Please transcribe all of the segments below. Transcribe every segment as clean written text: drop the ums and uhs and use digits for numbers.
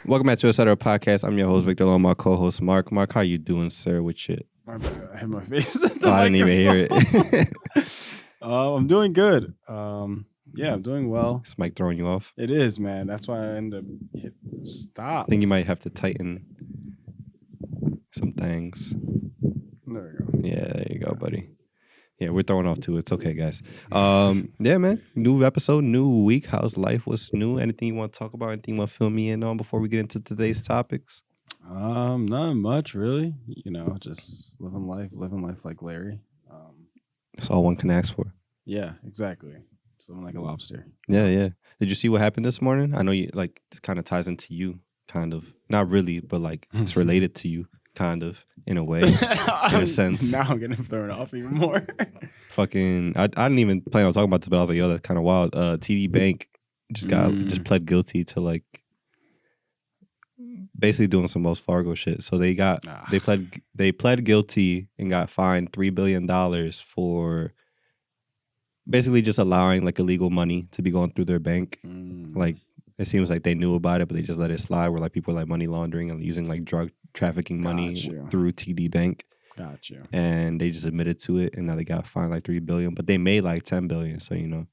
Welcome back to Etc. Podcast. I'm your host, Victor Long, my co-host, Mark. Mark, how you doing, sir, with shit? My bad. I had my face. I didn't even hear it. I'm doing good. Yeah, I'm doing well. Is Mike throwing you off? It is, man. That's why I ended up I stop. think you might have to tighten some things. There we go. Yeah, there you go, buddy. Yeah, we're throwing off too. It's okay, guys. Yeah, man. New episode, new week. How's life? What's new? Anything you want to talk about? Anything you want to fill me in on before we get into today's topics? Not much really. You know, just living life like Larry. That's all one can ask for. Yeah, exactly. Just living like a lobster. Yeah. Did you see what happened this morning? I know you like this kind of ties into you, kind of. Not really, but like it's related to you, kind of, in a way, in a sense. Now I'm getting thrown off even more. Fucking, I didn't even plan on talking about this, but I was like, yo, that's kind of wild. TD Bank just pled guilty to like basically doing some Wells Fargo shit. So they pled guilty and got fined $3 billion for basically just allowing like illegal money to be going through their bank. Like it seems like they knew about it, but they just let it slide. Where like people were like money laundering and using like drug trafficking money through TD Bank. Gotcha. And they just admitted to it, and now they got fined like $3 billion, but they made like $10 billion. So you know.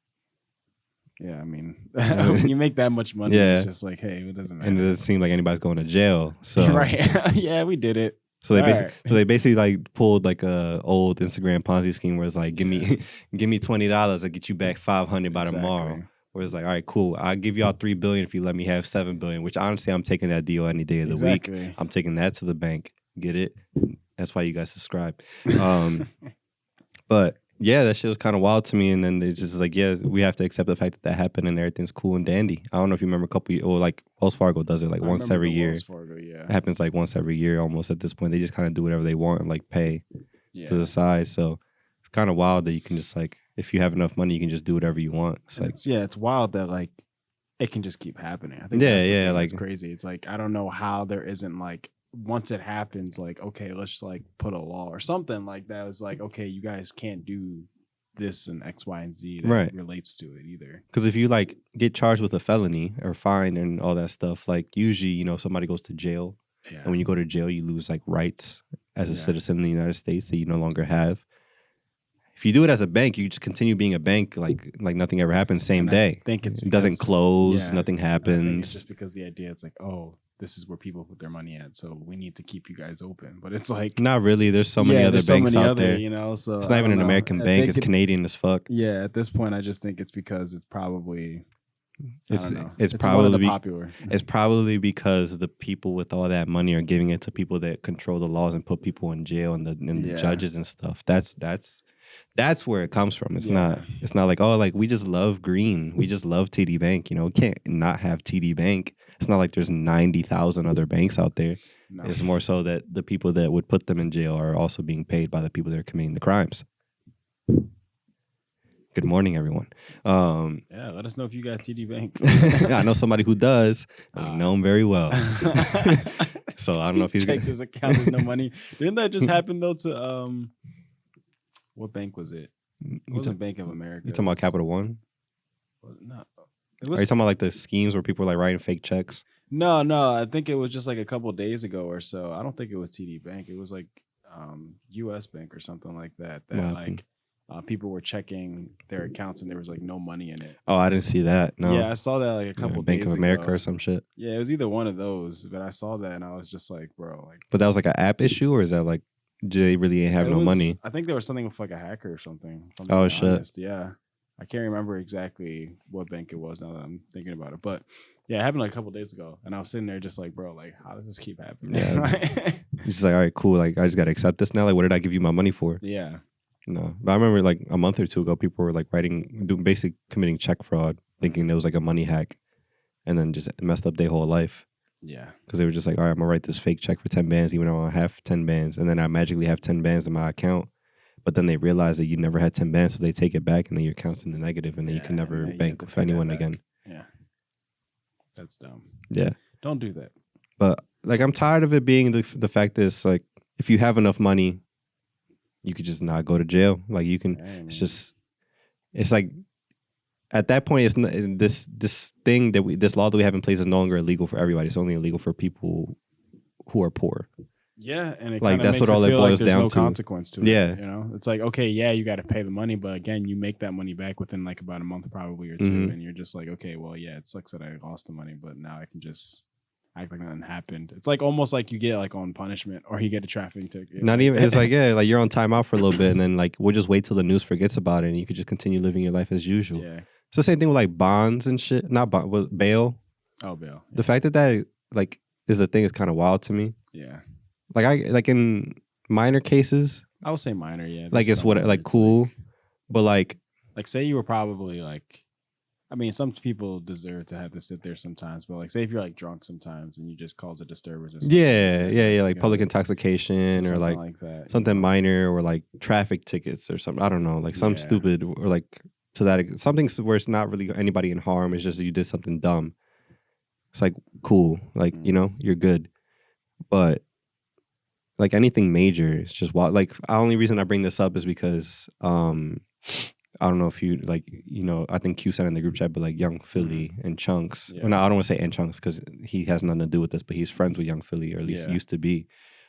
Yeah, I mean, when you make that much money, it's just like, hey, it doesn't matter. And it doesn't seem like anybody's going to jail. So right, yeah, we did it. So they basically like pulled like a old Instagram Ponzi scheme where it's like, give me $20, I'll get you back $500 by tomorrow. Where it's like, all right, cool, I'll give y'all $3 billion if you let me have $7 billion. Which honestly, I'm taking that deal any day of the week. I'm taking that to the bank. Get it? That's why you guys subscribe. But yeah, that shit was kind of wild to me. And then they just like, yeah, we have to accept the fact that happened and everything's cool and dandy. I don't know if you remember a couple years, or like Wells Fargo does it like once every year. Wells Fargo, yeah. It happens like once every year almost at this point. They just kind of do whatever they want and like pay to the side. So it's kind of wild that you can just like, if you have enough money, you can just do whatever you want. It's like, it's wild that like it can just keep happening. I think like it's crazy. It's like, I don't know how there isn't like, once it happens, like, okay, let's like put a law or something like that. It's like, okay, you guys can't do this and X, Y, and Z that relates to it either. Because if you like get charged with a felony or fine and all that stuff, like usually, you know, somebody goes to jail. Yeah. And when you go to jail, you lose like rights as a citizen in the United States that you no longer have. If you do it as a bank, you just continue being a bank like nothing ever happens same day. I think it doesn't close, nothing happens. It's just because the idea, it's like, oh, this is where people put their money at, so we need to keep you guys open. But it's like, not really. There's so many other banks out there. You know, so it's not even an American bank. It's Canadian as fuck. Yeah, at this point, I just think it's because it's probably. It's probably popular. It's probably because the people with all that money are giving it to people that control the laws and put people in jail and the judges and stuff. That's where it comes from. It's not like, oh, like we just love green. We just love TD Bank. You know, we can't not have TD Bank. It's not like there's 90,000 other banks out there. No. It's more so that the people that would put them in jail are also being paid by the people that are committing the crimes. Good morning, everyone. Let us know if you got TD Bank. I know somebody who does. I know him very well. So I don't know if he checks his account with no money. Didn't that just happen though to what bank was it? It wasn't Bank of America. You talking about Capital One? No. Are you talking about like the schemes where people were like writing fake checks? No. I think it was just like a couple of days ago or so. I don't think it was TD Bank. It was like U.S. Bank or something like that. That like people were checking their accounts and there was like no money in it. Oh, I didn't see that. No. Yeah, I saw that like a couple of days ago. Bank of America or some shit. Yeah, it was either one of those. But I saw that and I was just like, bro, like. But that was like an app issue, or is that like, do they really ain't have no money? I think there was something with like a hacker or something. Oh shit! Honest. Yeah, I can't remember exactly what bank it was now that I'm thinking about it. But yeah, it happened like a couple of days ago, and I was sitting there just like, bro, like, how does this keep happening? Yeah, you're just like, all right, cool. Like, I just gotta accept this now. Like, what did I give you my money for? Yeah. No, but I remember like a month or two ago, people were like basically committing check fraud, thinking it was like a money hack, and then just messed up their whole life. Yeah. Because they were just like, all right, I'm going to write this fake check for 10 bands, even though I have 10 bands. And then I magically have 10 bands in my account. But then they realize that you never had 10 bands, so they take it back and then your account's in the negative and then you can never bank with anyone again. Yeah. That's dumb. Yeah. Don't do that. But like, I'm tired of it being the fact that it's like, if you have enough money, you could just not go to jail. Like you can, it's like, at that point, it's not, this thing that this law that we have in place is no longer illegal for everybody. It's only illegal for people who are poor. Yeah, and it like that's what all it boils there's down no to. Consequence to it. Yeah, you know, it's like, okay, yeah, you got to pay the money, but again, you make that money back within like about a month, probably, or two, and you're just like, okay, well, yeah, it sucks that I lost the money, but now I can just act like nothing happened. It's like almost like you get like on punishment, or you get a trafficking ticket. Not even. It's like, yeah, like you're on timeout for a little bit, and then like we'll just wait till the news forgets about it, and you could just continue living your life as usual. Yeah, it's the same thing with like bonds and shit. Not bond, with bail. Oh, bail. The fact that like is a thing is kind of wild to me. Yeah. Like in minor cases, I would say minor, yeah. Like it's what like cool, but like say you were probably like, I mean, some people deserve to have to sit there sometimes, but like say if you're like drunk sometimes and you just cause a disturbance or something. Yeah, like public intoxication or like that, something minor, or like traffic tickets or something. I don't know, like some stupid, or like to that something where it's not really anybody in harm. It's just you did something dumb. It's like cool, like you know you're good, but like anything major, it's just wild. Like the only reason I bring this up is because I don't know if you like, you know, I think Q said in the group chat, but like Young Philly and Chunks. Yeah. Well, no, I don't want to say and Chunks because he has nothing to do with this, but he's friends with Young Philly, or at least used to be.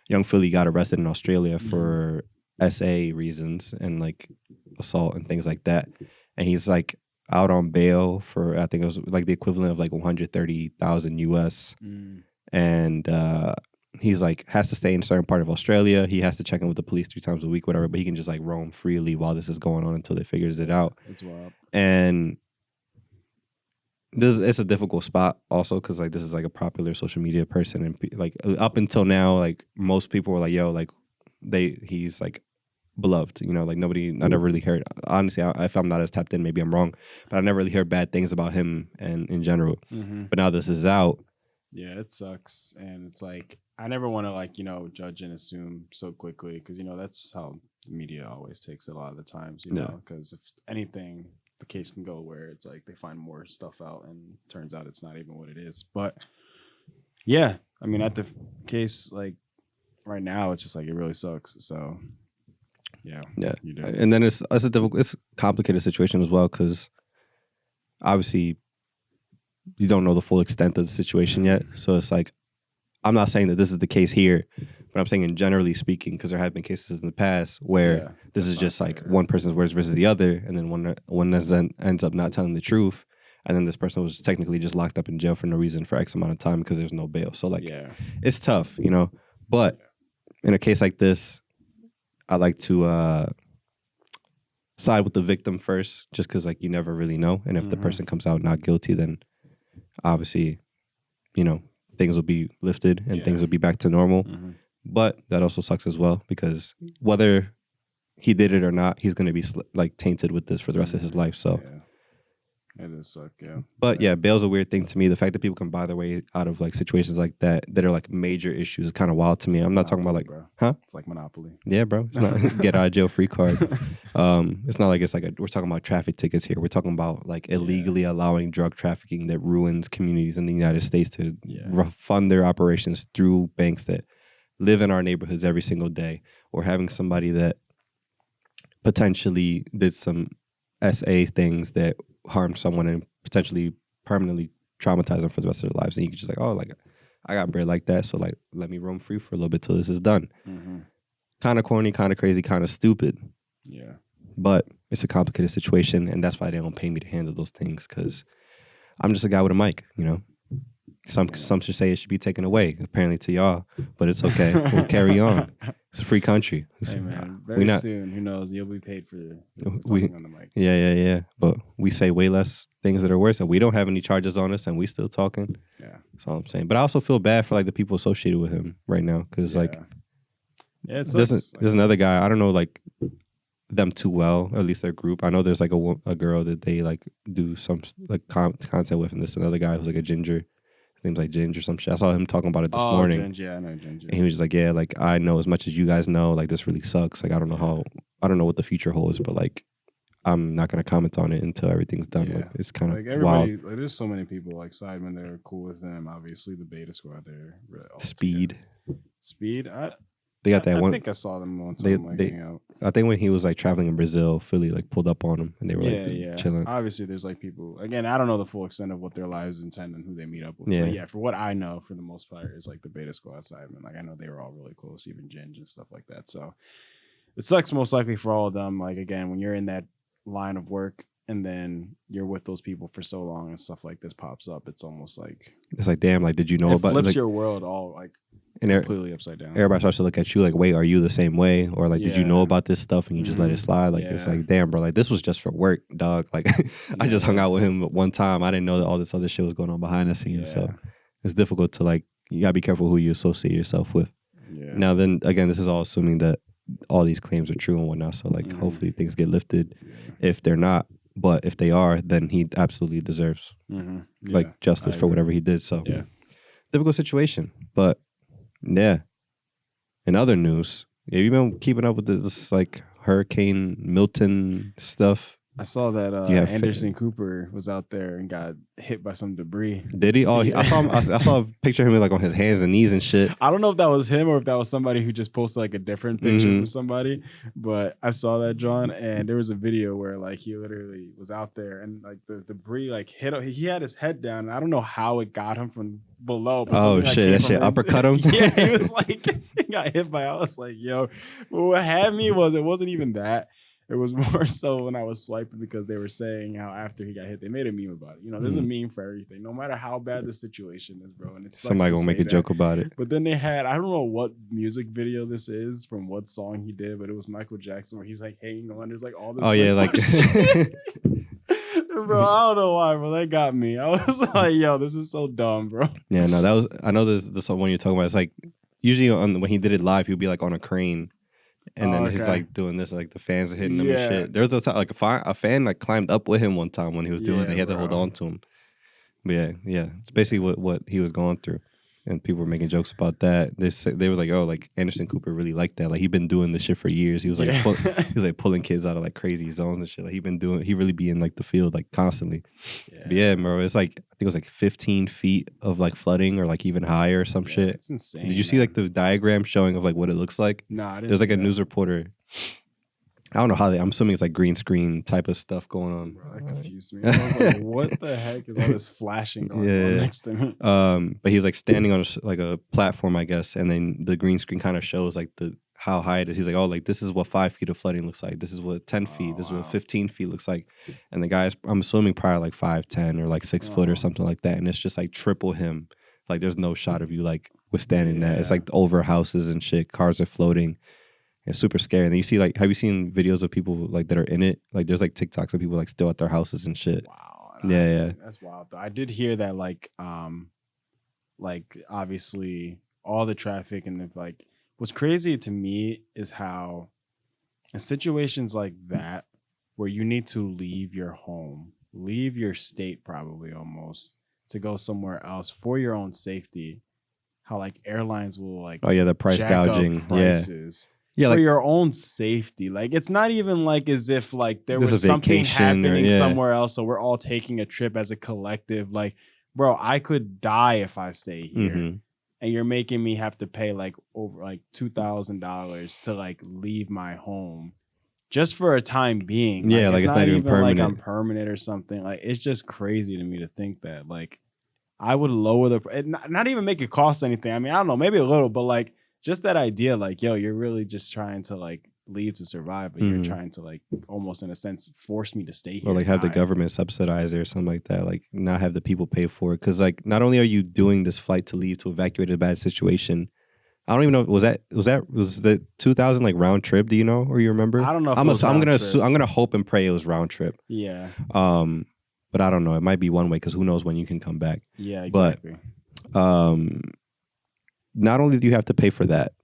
Young Philly got arrested in Australia for SA reasons and like assault and things like that, and he's like out on bail for, I think it was like the equivalent of like 130,000 US, and he's like has to stay in a certain part of Australia. He has to check in with the police 3 times a week, whatever. But he can just like roam freely while this is going on until they figures it out. It's wild. And it's a difficult spot also because like this is like a popular social media person, and like up until now, like most people were like, "Yo, like he's like beloved," you know, like I never really heard. Honestly, if I'm not as tapped in, maybe I'm wrong, but I never really heard bad things about him and in general. But now this is out. Yeah, it sucks, and it's like I never want to like, you know, judge and assume so quickly because, you know, that's how the media always takes it a lot of the times, you know, because if anything, the case can go where it's like they find more stuff out and turns out it's not even what it is. But yeah, I mean, at the case like right now, it's just like it really sucks. So yeah, you do. And then it's a complicated situation as well because obviously you don't know the full extent of the situation yet. So it's like, I'm not saying that this is the case here, but I'm saying in generally speaking, because there have been cases in the past where this is just like one person's words versus the other, and then one ends up not telling the truth, and then this person was technically just locked up in jail for no reason for X amount of time because there's no bail. So like, it's tough, you know. But in a case like this, I like to side with the victim first, just because like you never really know, and if the person comes out not guilty, then obviously, you know, things will be lifted and things will be back to normal. But that also sucks as well because whether he did it or not, he's going to be like tainted with this for the rest of his life. So it does suck, But yeah, bail's a weird thing to me. The fact that people can buy their way out of like situations like that are like major issues is kind of wild to me. I'm not talking about like, bro. It's like Monopoly. Yeah, bro. It's not get out of jail free card. It's not like it's like we're talking about traffic tickets here. We're talking about like illegally allowing drug trafficking that ruins communities in the United States to fund their operations through banks that live in our neighborhoods every single day, or having somebody that potentially did some SA things that harmed someone and potentially permanently traumatize them for the rest of their lives. And you can just like, oh, like I got bread like that, so like let me roam free for a little bit till this is done. Kind of corny, kind of crazy, kind of stupid. Yeah. But it's a complicated situation, and that's why they don't pay me to handle those things, because I'm just a guy with a mic, you know. Some should say it should be taken away, apparently to y'all, but it's okay. We'll carry on. It's a free country. Hey man, very soon, who knows? You'll be paid for talking on the mic. Yeah. But we say way less things that are worse, and we don't have any charges on us, and we still talking. Yeah, that's all I'm saying. But I also feel bad for like the people associated with him right now, because like, there's another guy. I don't know like them too well, or at least their group. I know there's like a girl that they like do some like content with, and there's another guy who's like a ginger. Name's like Ginger or some shit. I saw him talking about it this morning. Ginger, yeah, I know Ginger. And he was just like, yeah, like I know as much as you guys know, like this really sucks. Like I don't know what the future holds, but like I'm not gonna comment on it until everything's done. Like it's kind of like everybody. Like, there's so many people like Sidemen that are cool with them. Obviously, the Beta Squad there. Speed. Speed. They got that one. I think I saw them one time. I think when he was like traveling in Brazil, Philly like pulled up on him and they were chilling. Obviously, there's like people. Again, I don't know the full extent of what their lives intend and who they meet up with. Yeah. But yeah, for what I know, for the most part, is like the Beta Squad side. Like I know they were all really close, even Ginge and stuff like that. So it sucks most likely for all of them. Like again, when you're in that line of work and then you're with those people for so long and stuff like this pops up, it's almost like damn, like did you know about it? Flips like, your world all like and completely upside down. Everybody starts to look at you like, wait, are you the same way? Or like, did you know about this stuff and you just let it slide? Like it's like, damn, bro, like this was just for work, dog. Like I just hung out with him one time. I didn't know that all this other shit was going on behind the scenes. So it's difficult to like, you gotta be careful who you associate yourself with. Yeah. Now then again, this is all assuming that all these claims are true and whatnot. So like hopefully things get lifted. If they're not, but if they are, then he absolutely deserves like justice for whatever he did. So difficult situation. But yeah. In other news, have you been keeping up with this like Hurricane Milton stuff? I saw that Anderson Cooper was out there and got hit by some debris. Did he? Oh, I saw a picture of him like on his hands and knees and shit. I don't know if that was him or if that was somebody who just posted like a different picture from somebody, but I saw that, John, and there was a video where like he literally was out there and like the debris like hit him. He had his head down, and I don't know how it got him from below. But oh shit, that shit uppercut him. Yeah, he was like he got hit by. I was like, yo, what had me was it wasn't even that. It was more so when I was swiping because they were saying how after he got hit, they made a meme about it. You know, there's a meme for everything, no matter how bad the situation is, bro. And it's somebody gonna make a joke about it. But then they had, I don't know what music video this is from what song he did, but it was Michael Jackson where he's like hanging on. There's like all this. Oh yeah, like. Bro, I don't know why, bro. That got me. I was like, yo, this is so dumb, bro. Yeah, no, that was. I know this one you're talking about. It's like usually when he did it live, he would be like on a crane. And then he's like doing this, like the fans are hitting him and shit. There was a time, like a fan like climbed up with him one time when he was doing it. He had to hold on to him. But yeah, it's basically what he was going through, and people were making jokes about that. They was like, oh, like Anderson Cooper really liked that. Like he'd been doing this shit for years. He was like he was like pulling kids out of like crazy zones and shit. Like he really be in like the field like constantly. Yeah, but yeah, bro, it's like I think it was like 15 feet of like flooding or like even higher or some shit. It's insane. Did you see like the diagram showing of like what it looks like? No, I didn't. There's like a news reporter. I don't know how I'm assuming it's like green screen type of stuff going on. Bro, that confused me. I was like, what the heck is all this flashing going on next to me? But he's like standing on like a platform, I guess, and then the green screen kind of shows like how high it is. He's like, oh, like this is what 5 feet of flooding looks like. This is what 10 feet. This is what 15 feet looks like. And the guy's, I'm assuming probably like 5'10" or like 6 foot or something like that. And it's just like triple him. Like there's no shot of you like withstanding that. It's like over houses and shit. Cars are floating. It's super scary. And then you see like, have you seen videos of people like that are in it? Like there's like TikToks of people like still at their houses and shit. Wow. Yeah. That's wild though. I did hear that like obviously all the traffic and like what's crazy to me is how in situations like that where you need to leave your home, leave your state probably almost to go somewhere else for your own safety, how like airlines will like the price gouging prices. Yeah, for like, your own safety. Like it's not even like as if like there was something happening somewhere else, so we're all taking a trip as a collective. Like, bro, I could die if I stay here, and you're making me have to pay like over like $2,000 to like leave my home just for a time being. Yeah, like it's not even permanent. Like I'm permanent or something. Like it's just crazy to me to think that like I would lower not even make it cost anything. I mean, I don't know, maybe a little, but like. Just that idea, like, yo, you're really just trying to like leave to survive, but you're trying to like almost in a sense force me to stay here. Or like have the government subsidize it or something like that. Like not have the people pay for it. Cause like not only are you doing this flight to leave to evacuate a bad situation, I don't even know. Was the 2000 like round trip? Do you know or you remember? I don't know. If I'm gonna hope and pray it was round trip. Yeah. But I don't know. It might be one way because who knows when you can come back. Yeah, exactly. But not only do you have to pay for that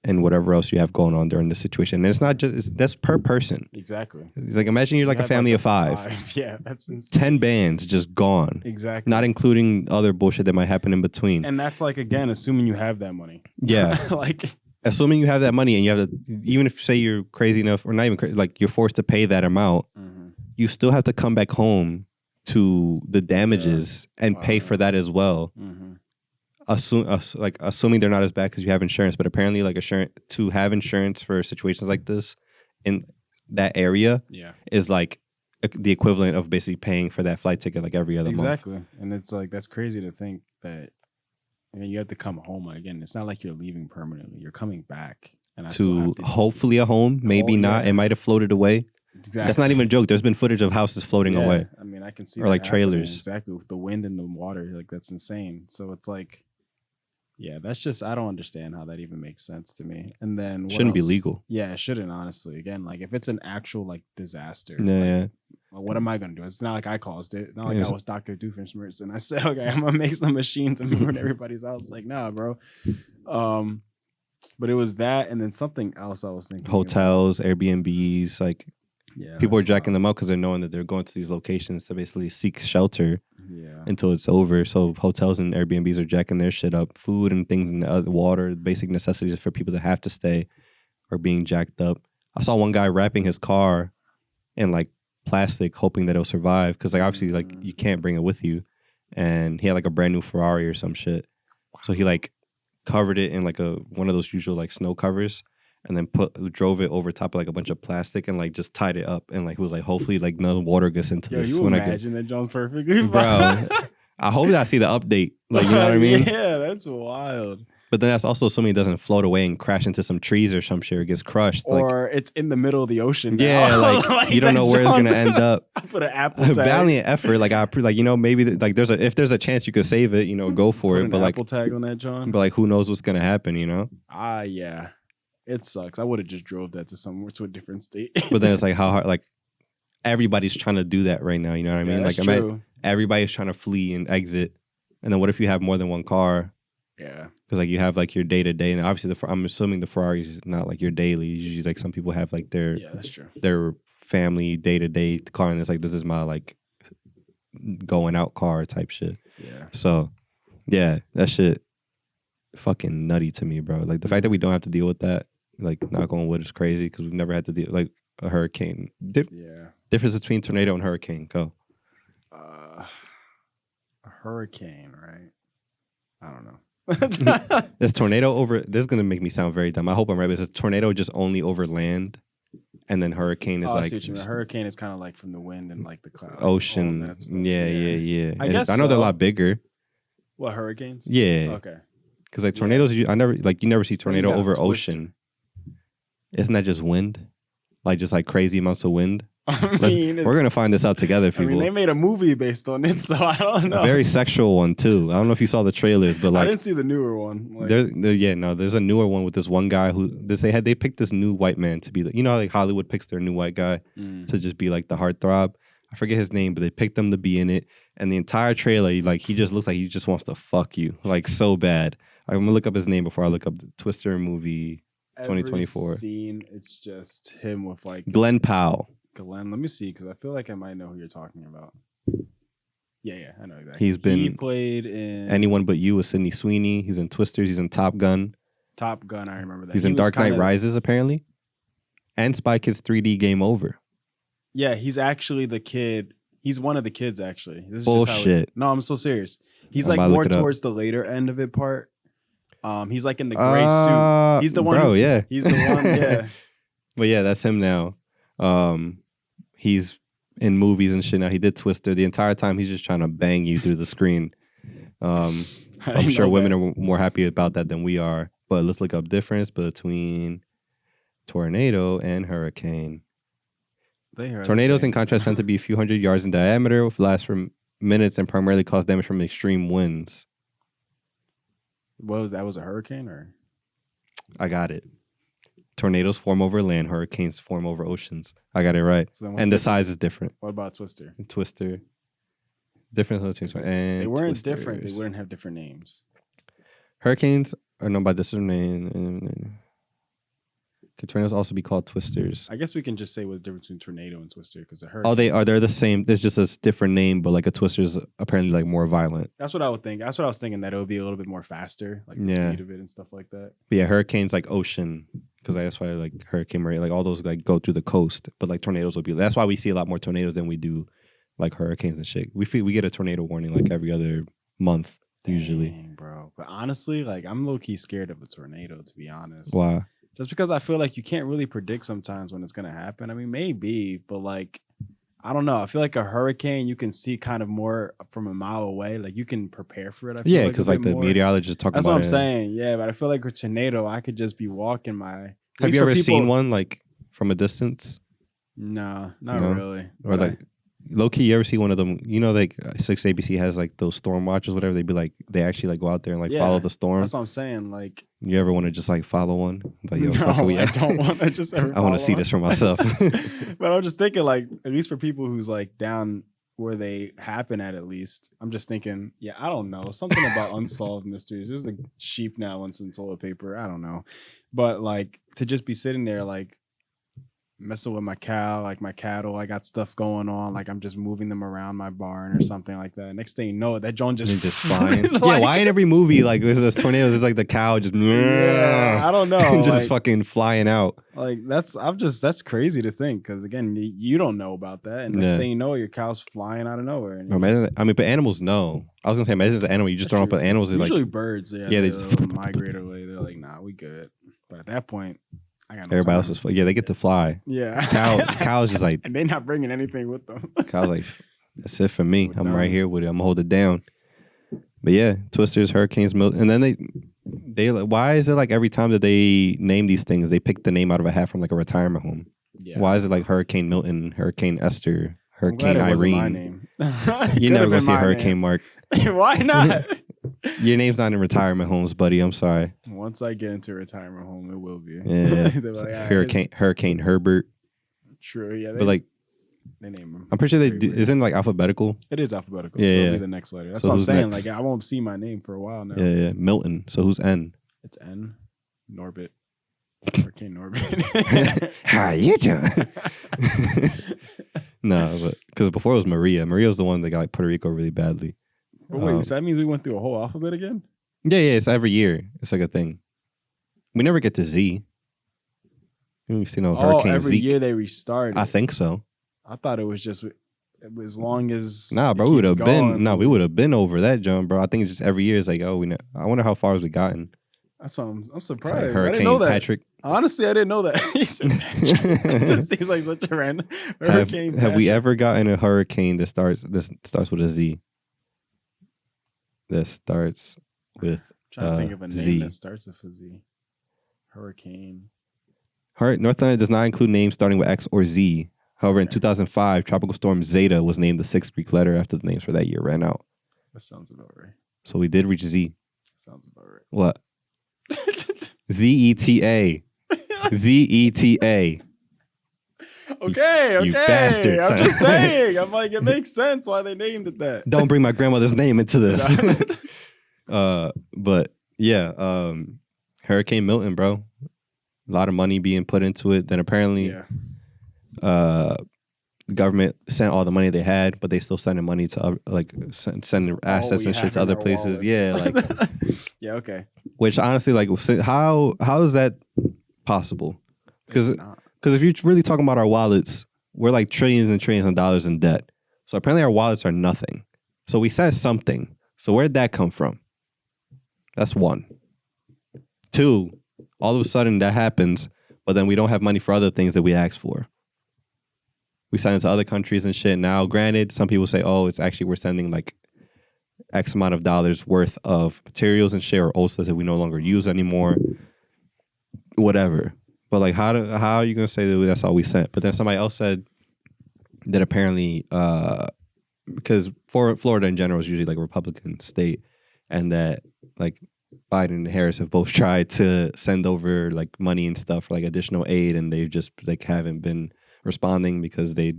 and whatever else you have going on during the situation, and it's not just that's per person. Exactly. It's like imagine you're like a family of five. Yeah, that's insane. 10 bands just gone. Exactly. Not including other bullshit that might happen in between. And that's like again assuming you have that money. Yeah. Like assuming you have that money and you have to, even if say you're crazy enough or not even crazy, like you're forced to pay that amount, you still have to come back home to the damages and pay for that as well. assuming they're not as bad because you have insurance, but apparently like to have insurance for situations like this in that area is like the equivalent of basically paying for that flight ticket like every other month. Exactly. And it's like, that's crazy to think that you have to come home again. It's not like you're leaving permanently. You're coming back. And to hopefully a home, maybe not. It might have floated away. Exactly. That's not even a joke. There's been footage of houses floating away. I mean, I can see or like trailers. Exactly. With the wind and the water. Like, that's insane. So it's like, that's just, I don't understand how that even makes sense to me. And then shouldn't be legal. Yeah, it shouldn't, honestly. Again, like if it's an actual like disaster, what am I gonna do? It's not like I caused it. Not like I was Dr. Doofenshmirtz and I said, okay, I'm gonna make some machines and ruin everybody's house. Like, nah, bro. But it was that, and then something else I was thinking. Hotels, Airbnbs, like people are jacking them up because they're knowing that they're going to these locations to basically seek shelter until it's over. So hotels and Airbnbs are jacking their shit up. Food and things and the water, basic necessities for people that have to stay are being jacked up. I saw one guy wrapping his car in like plastic, hoping that it'll survive because like obviously like you can't bring it with you. And he had like a brand new Ferrari or some shit. So he like covered it in like one of those usual like snow covers and then drove it over top of like a bunch of plastic and like just tied it up and like was like hopefully like no water gets into this. You imagine that John's perfectly bro. I hope that I see the update. Like, you know what I mean? Yeah, that's wild. But then that's also assuming it doesn't float away and crash into some trees or some shit or gets crushed. Or like, it's in the middle of the ocean now. Yeah, like you don't know where it's gonna end up. I put an Apple tag. Valiant effort. Like maybe like if there's a chance you could save it, go for it. But like Apple tag on that, John. But like who knows what's gonna happen, yeah. It sucks. I would have just drove that to a different state. But then it's like how hard, like everybody's trying to do that right now. You know what I mean? Like everybody's trying to flee and exit. And then what if you have more than one car? Yeah. Because like you have like your day to day, and obviously I'm assuming the Ferrari is not like your daily. Usually like some people have like their that's true. Their family day to day car, and it's like this is my like going out car type shit. Yeah. So yeah, that shit fucking nutty to me, bro. Like the fact that we don't have to deal with that, like knock on wood, is crazy because we've never had to deal like a hurricane. Difference between tornado and hurricane. Go. A hurricane, right? I don't know. This tornado this is gonna make me sound very dumb. I hope I'm right. But it's a tornado just only over land, and then hurricane is like a hurricane is kind of like from the wind and like the cloud, ocean. Yeah. I know they're a lot bigger. What, hurricanes? Yeah. Okay. Because like tornadoes, you never see tornado over ocean. Isn't that just wind? Like just like crazy amounts of wind. We're gonna find this out together, people. I mean, they made a movie based on it, so I don't know. A very sexual one too. I don't know if you saw the trailers, but like I didn't see the newer one. Like, there's a newer one with this one guy who they picked this new white man to be like, like Hollywood picks their new white guy to just be like the heartthrob. I forget his name, but they picked him to be in it, and the entire trailer, like he just looks like he just wants to fuck you, like so bad. I'm gonna look up his name before I look up the Twister movie 2024. Every scene, it's just him with like Glenn Powell. Let me see, because I feel like I might know who you're talking about. Yeah, I know exactly. He played in Anyone But You with Sydney Sweeney. He's in Twisters. He's in Top Gun. Top Gun, I remember that. He's in Dark Knight Rises, apparently. And Spy Kids 3D Game Over. Yeah, he's actually the kid. He's one of the kids, actually. This is bullshit. No, I'm so serious. He's like more towards the later end of it part. He's like in the gray suit. He's the one. Bro, yeah. He's the one, yeah. But yeah, that's him now. He's in movies and shit now. He did Twister. The entire time he's just trying to bang you through the screen. I'm sure women are more happy about that than we are. But let's look up difference between tornado and hurricane. Tornadoes, in contrast, tend to be a few hundred yards in diameter, last for minutes, and primarily cause damage from extreme winds. What was that? Was a hurricane or? I got it. Tornadoes form over land. Hurricanes form over oceans. I got it right. So and the size is different. What about Twister? Twister. Different between and they weren't Twisters. Different. They wouldn't have different names. Hurricanes are known by this name. Could tornadoes also be called twisters? I guess we can just say what's the difference between tornado and twister, because a hurricane. They're the same. There's just a different name, but like a twister is apparently like more violent. That's what I would think. That's what I was thinking, that it would be a little bit more faster, like the speed of it and stuff like that. But yeah, hurricanes like ocean, because that's why like Hurricane Maria, like all those like go through the coast, but like tornadoes would be. That's why we see a lot more tornadoes than we do like hurricanes and shit. We get a tornado warning like every other month usually. Dang, bro. But honestly, like I'm low key scared of a tornado, to be honest. Why? Just because I feel like you can't really predict sometimes when it's gonna happen. I mean, maybe, but like I don't know. I feel like a hurricane you can see kind of more from a mile away. Like you can prepare for it. I feel because like the meteorologist talking That's about what I'm saying. Yeah, but I feel like a tornado, I could just be walking my. Have you ever seen one like from a distance? No, not really. Or like low key, you ever see one of them? You know, like 6 ABC has like those storm watches, whatever. They'd be like, they actually like go out there and like follow the storm. That's what I'm saying. Like, you ever want to just like follow one? Like, yo, no, I don't want to just ever. I want to see this for myself. But I'm just thinking, like, at least for people who's like down where they happen at least. I'm just thinking, yeah, I don't know, something about unsolved mysteries. There's a sheep now and some toilet paper. I don't know, but like to just be sitting there like. Messing with my cow, like my cattle, I got stuff going on, like I'm just moving them around my barn or something like that. Next thing you know, that John just flying. Like, yeah, why in every movie like there's tornadoes, it's like the cow just I don't know, just like, fucking flying out. Like that's crazy to think because again, you don't know about that, and next thing you know, your cow's flying out of nowhere. And but animals know. I was gonna say, imagine it's an animal, you just throw up, but animals are usually like birds. Yeah, they just migrate away. They're like, nah, we good. But at that point. Everybody else is they get to fly. Yeah, cows just like, and they're not bringing anything with them. Cows like, that's it for me. I'm right here with it. I'm gonna hold it down. But yeah, twisters, hurricanes, and then they why is it like every time that they name these things, they pick the name out of a hat from like a retirement home? Yeah. Why is it like Hurricane Milton, Hurricane Esther, Hurricane Irene? My name. You never gonna see Hurricane Mark. Why not? Your name's not in retirement homes, buddy. I'm sorry. Once I get into a retirement home, it will be. Yeah. Like, Hurricane Herbert. True. Yeah. But like, they name them. I'm pretty sure they do. Isn't it like alphabetical? It is alphabetical. Yeah. So it'll be the next letter. That's what I'm saying. Next? Like I won't see my name for a while now. Yeah. Milton. So who's N? It's N. Norbit. Hurricane Norbit. How you doing? No, but because before it was Maria. Maria was the one that got like Puerto Rico really badly. But wait, so that means we went through a whole alphabet again? Yeah, it's every year. It's like a thing. We never get to Z. We've seen no Hurricane every Zeke. year they restart. I think so. I thought it was just as long as bro, we would have been. We would have been over that, John, bro. I think it's just every year. It's like, I wonder how far has we gotten. That's what I'm surprised. Like Hurricane I didn't know that. Patrick. Honestly, I didn't know that. It just seems like such a random Hurricane. Have we ever gotten a hurricane that starts with a Z? That starts with trying to think of a name that starts with a Z. Hurricane. North Carolina does not include names starting with X or Z. However, in 2005, Tropical Storm Zeta was named the 6th Greek letter after the names for that year ran out. That sounds about right. So we did reach Z. Sounds about right. What? Z-E-T-A. Z-E-T-A. Okay. You bastard. I'm just saying. I'm like, it makes sense why they named it that. Don't bring my grandmother's name into this. But yeah, Hurricane Milton, bro. A lot of money being put into it. Then apparently, the government sent all the money they had, but they still sending money to sending assets and shit to other places. Wallets. Yeah, like yeah, okay. Which honestly, like, how is that possible? Because if you're really talking about our wallets, we're like trillions and trillions of dollars in debt. So apparently our wallets are nothing. So we said something. So where'd that come from? That's one. Two, all of a sudden that happens, but then we don't have money for other things that we asked for. We send it to other countries and shit. Now, granted, some people say, oh, it's actually we're sending like X amount of dollars worth of materials and shit or old stuff that we no longer use anymore. Whatever. But like, how are you going to say that that's all we sent? But then somebody else said that apparently, because Florida in general is usually like a Republican state, and that like Biden and Harris have both tried to send over like money and stuff for like additional aid, and they've just like haven't been responding because the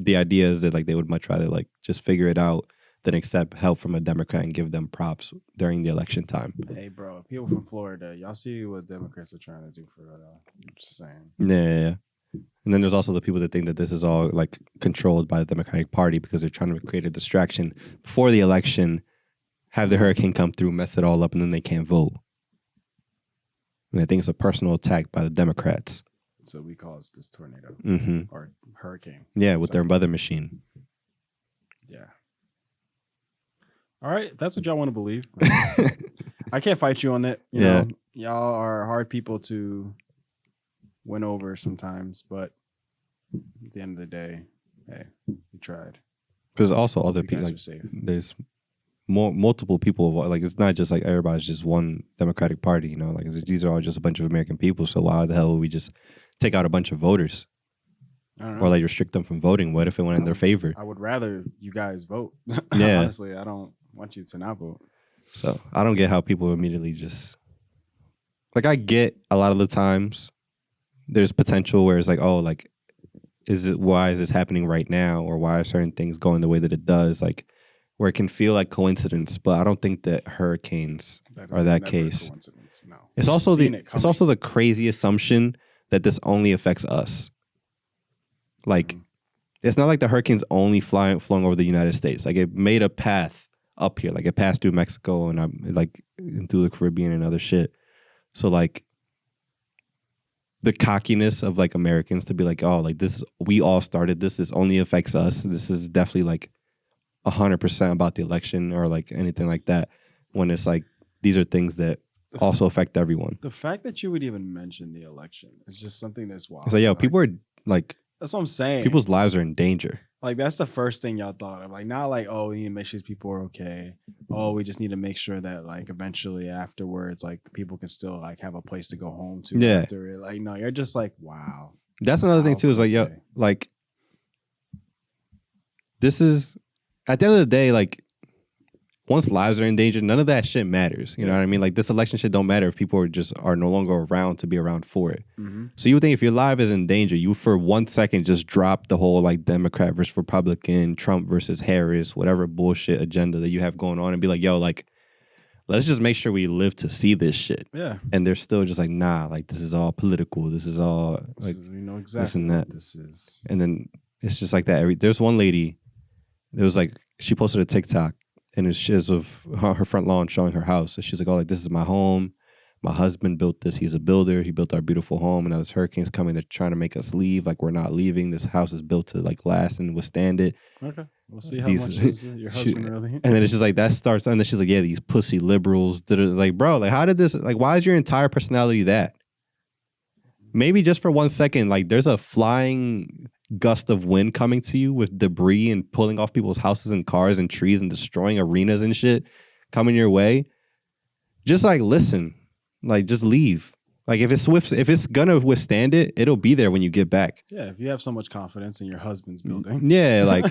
idea is that like they would much rather like just figure it out than accept help from a Democrat and give them props during the election time. Hey, bro, people from Florida, y'all see what Democrats are trying to do for it. I'm just saying. Yeah. And then there's also the people that think that this is all like controlled by the Democratic Party because they're trying to create a distraction before the election, have the hurricane come through, mess it all up, and then they can't vote. And I think it's a personal attack by the Democrats. So we caused this tornado or hurricane. Yeah, with their weather machine. Yeah. All right, that's what y'all want to believe. I can't fight you on it. You know, y'all are hard people to win over sometimes, but at the end of the day, hey, we tried. Because also other people, like, there's multiple people. Like, it's not just like everybody's just one Democratic Party. You know, like these are all just a bunch of American people. So why the hell would we just take out a bunch of voters? I don't know. Or like restrict them from voting? What if it went in their favor? I would rather you guys vote. Yeah. Honestly, I don't want you to not vote. So I don't get how people immediately just like, I get a lot of the times there's potential where it's like, oh, like, why is this happening right now? Or why are certain things going the way that it does? Like, where it can feel like coincidence, but I don't think that hurricanes are that case. No. It's also the crazy assumption that this only affects us. Like, it's not like the hurricanes only flowing over the United States. Like, it made a path up here. Like, it passed through Mexico and like through the Caribbean and other shit. So like, the cockiness of like Americans to be like, oh, like this, we all started this. This only affects us. This is definitely like 100% about the election or like anything like that. When it's like, these are things that also affect everyone. The fact that you would even mention the election is just something that's wild. It's like, yo, people are like, that's what I'm saying. People's lives are in danger. Like, that's the first thing y'all thought of. Like, not like, oh, we need to make sure these people are okay. Oh, we just need to make sure that like eventually afterwards, like people can still like have a place to go home to after it. Like, no, you're just like, wow. That's another thing too, is like, yo, like, this is, at the end of the day, like, once lives are in danger, none of that shit matters. You know what I mean? Like, this election shit don't matter if people are no longer around to be around for it. Mm-hmm. So you would think if your life is in danger, you for 1 second just drop the whole like Democrat versus Republican, Trump versus Harris, whatever bullshit agenda that you have going on, and be like, yo, like, let's just make sure we live to see this shit. Yeah. And they're still just like, nah, like, this is all political. This is all like, we know exactly what this is. And then it's just like that. There's one lady, there was like, she posted a TikTok. And it's just of her front lawn showing her house. And she's like, oh, like, this is my home. My husband built this. He's a builder. He built our beautiful home. And now this hurricane's coming. They're trying to make us leave. Like, we're not leaving. This house is built to like last and withstand it. Okay. We'll see how much is your husband really. And then it's just like, that starts. And then she's like, yeah, these pussy liberals. Like, bro, like, how did this, like, why is your entire personality that? Maybe just for 1 second, like, there's a flying gust of wind coming to you with debris and pulling off people's houses and cars and trees and destroying arenas and shit coming your way. Just like, listen, like, just leave. Like, if it's gonna withstand it, it'll be there when you get back. Yeah, if you have so much confidence in your husband's building. Yeah, like,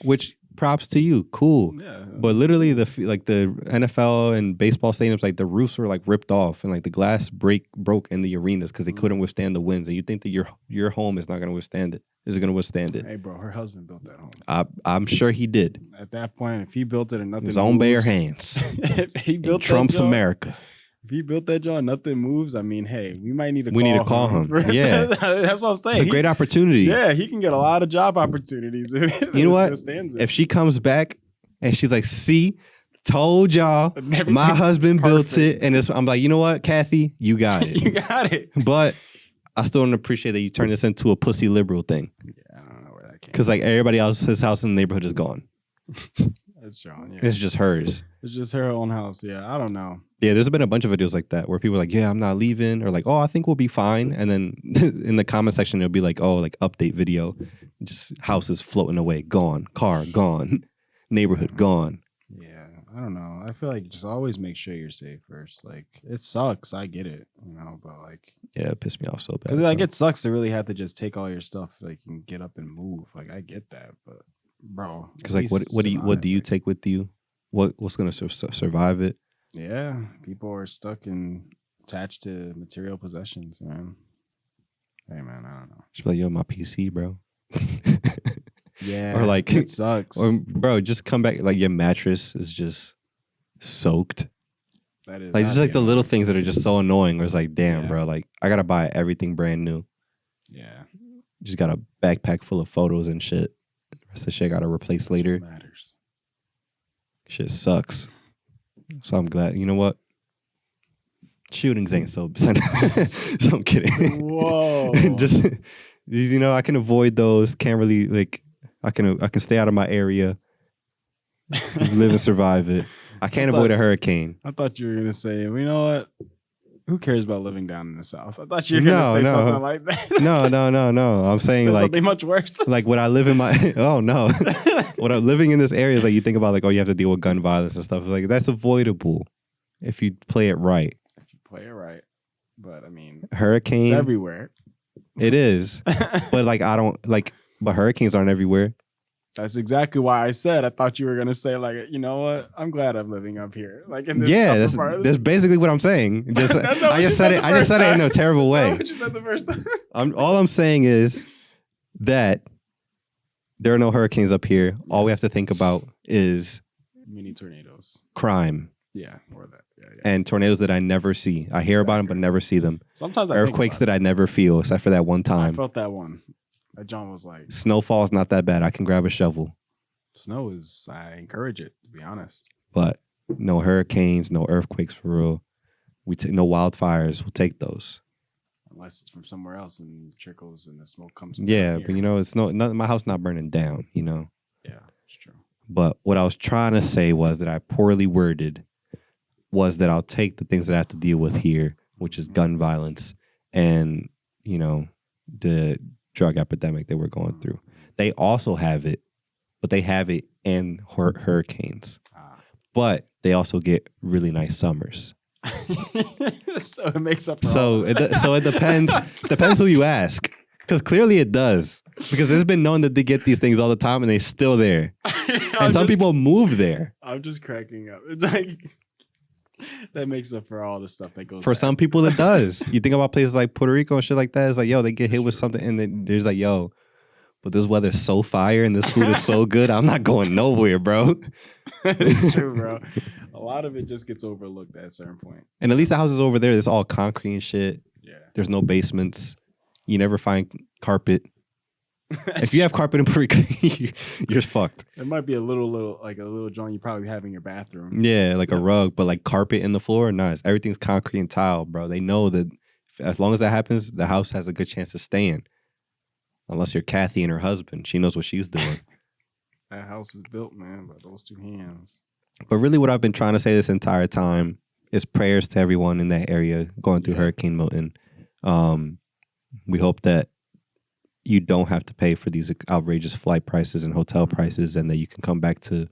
which props to you, cool. Yeah. But literally, the NFL and baseball stadiums, like, the roofs were like ripped off and like the glass broke in the arenas because they couldn't withstand the winds. And you think that your home is not gonna withstand it? Is it gonna withstand it? Hey, bro, her husband built that home. I'm sure he did. At that point, if he built it and nothing, his own bare hands. If he built Trump's America. If he built that joint, nothing moves. I mean, hey, we might need to. We need to call him. Yeah, that's what I'm saying. It's a great opportunity. Yeah, he can get a lot of job opportunities. You know what? If she comes back and she's like, "See, told y'all, my husband built it," and I'm like, you know what, Kathy, you got it. You got it. But I still don't appreciate that you turned this into a pussy liberal thing. Yeah, I don't know where that came. Because like everybody else's house in the neighborhood is gone. That's John. Yeah. It's just hers. It's just her own house. Yeah, I don't know. Yeah, there's been a bunch of videos like that where people are like, yeah, I'm not leaving, or like, oh, I think we'll be fine. And then in the comment section, it'll be like, oh, like update video, just houses floating away, gone, car gone, neighborhood gone. Yeah, I don't know. I feel like just always make sure you're safe first. Like, it sucks. I get it, you know, but like, yeah, it pissed me off so bad. Because like, it sucks to really have to just take all your stuff, like, and get up and move. Like, I get that, but bro, because like, what do you take with you? What's gonna survive it? Yeah, people are stuck and attached to material possessions, man. Hey, man, I don't know. Just be like, yo, my PC, bro. Yeah, or like, it sucks. Or bro, just come back. Like, your mattress is just soaked. That is like, just like the little things that are just so annoying. Where it's like, damn, bro, like, I gotta buy everything brand new. Yeah, just got a backpack full of photos and shit. The rest of the shit I gotta replace later. Matters. Shit sucks. So I'm glad. You know what? Shootings ain't so. So I'm kidding. Whoa. Just, you know, I can avoid those. Can't really, like, I can stay out of my area. Live and survive it. I can't avoid a hurricane. I thought you were gonna say, you know what? Who cares about living down in the South? I thought you were gonna say something like that. No. I'm saying like something much worse. Like when I live in my oh no, when I'm living in this area, is like you think about like, oh, you have to deal with gun violence and stuff. Like that's avoidable if you play it right. If you play it right, but I mean, hurricane, it's everywhere. It is, but like I don't like, but hurricanes aren't everywhere. That's exactly why I said I thought you were gonna say like, you know what? I'm glad I'm living up here. Like in this that's basically what I'm saying. Just I just said it in a terrible way. That's what you said the first time. All I'm saying is that there are no hurricanes up here. Yes. All we have to think about is mini tornadoes, crime. Yeah, or that. Yeah. And tornadoes that I never see. I hear about them, but never see them. Sometimes earthquakes that I never feel, except for that one time. I felt that one. That John was like, snowfall is not that bad. I can grab a shovel. Snow is, I encourage it, to be honest. But no hurricanes, no earthquakes for real. No wildfires. We'll take those. Unless it's from somewhere else and trickles and the smoke comes. Yeah, but it's my house not burning down. Yeah, it's true. But what I was trying to say was that I poorly worded was that I'll take the things that I have to deal with here, which is gun violence and the drug epidemic that we're going through. They also have it, but they have it in hurricanes. But they also get really nice summers. So it makes up for so it depends who you ask, because clearly it does, because it's been known that they get these things all the time and they're still there. And some people move there. I'm just cracking up. It's like that makes up for all the stuff that goes for some people. It does. You think about places like Puerto Rico and shit like that. It's like, yo, they get hit with something and then there's like, yo, but this weather's so fire and this food is so good, I'm not going nowhere, bro. It's true, bro. A lot of it just gets overlooked at a certain point. And at least the houses over there, it's all concrete and shit. Yeah. There's no basements. You never find carpet. If you have carpet in Puerto Rico, you're fucked. It might be a little joint you probably have in your bathroom. Yeah, like a rug, but like carpet in the floor, nice. Everything's concrete and tile, bro. They know that as long as that happens, the house has a good chance of staying. Unless you're Kathy and her husband. She knows what she's doing. That house is built, man, by those two hands. But really what I've been trying to say this entire time is prayers to everyone in that area going through Hurricane Milton. We hope that you don't have to pay for these outrageous flight prices and hotel prices, and that you can come back to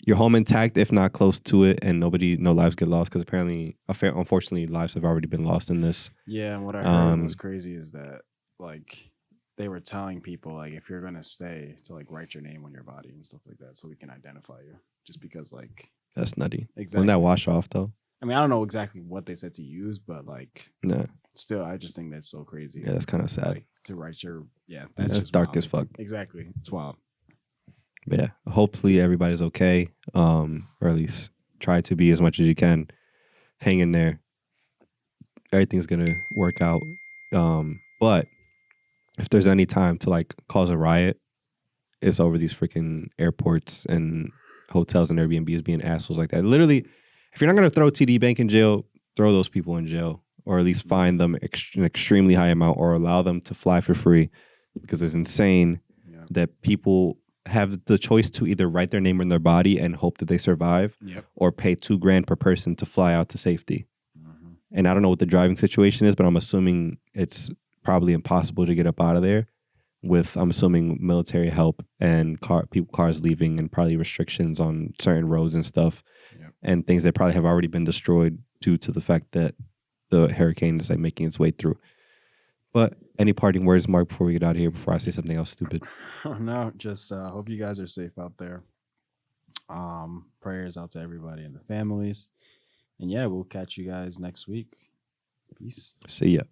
your home intact, if not close to it, and no lives get lost, because apparently, unfortunately, lives have already been lost in this. Yeah, and what I heard was crazy is that, like, they were telling people, like, if you're going to stay, to, like, write your name on your body and stuff like that so we can identify you. Just because, like... That's nutty. Exactly. Wouldn't that wash off, though? I mean, I don't know exactly what they said to use, but, like... No. Still, I just think that's so crazy. Yeah, that's kind of sad. Like, to write your... Yeah, that's just dark wild. as fuck. Exactly. It's wild. But yeah, hopefully everybody's okay, or at least try to be as much as you can. Hang in there. Everything's going to work out. But... if there's any time to like cause a riot, it's over these freaking airports and hotels and Airbnbs being assholes like that. Literally, if you're not going to throw TD Bank in jail, throw those people in jail, or at least fine them an extremely high amount, or allow them to fly for free, because it's insane that people have the choice to either write their name on their body and hope that they survive, or pay $2,000 per person to fly out to safety. Mm-hmm. And I don't know what the driving situation is, but I'm assuming it's probably impossible to get up out of there with, I'm assuming, military help and cars leaving, and probably restrictions on certain roads and stuff, and things that probably have already been destroyed due to the fact that the hurricane is like making its way through. But any parting words, Mark, before we get out of here, before I say something else stupid? No, just hope you guys are safe out there. Prayers out to everybody and the families. And yeah, we'll catch you guys next week. Peace. See ya.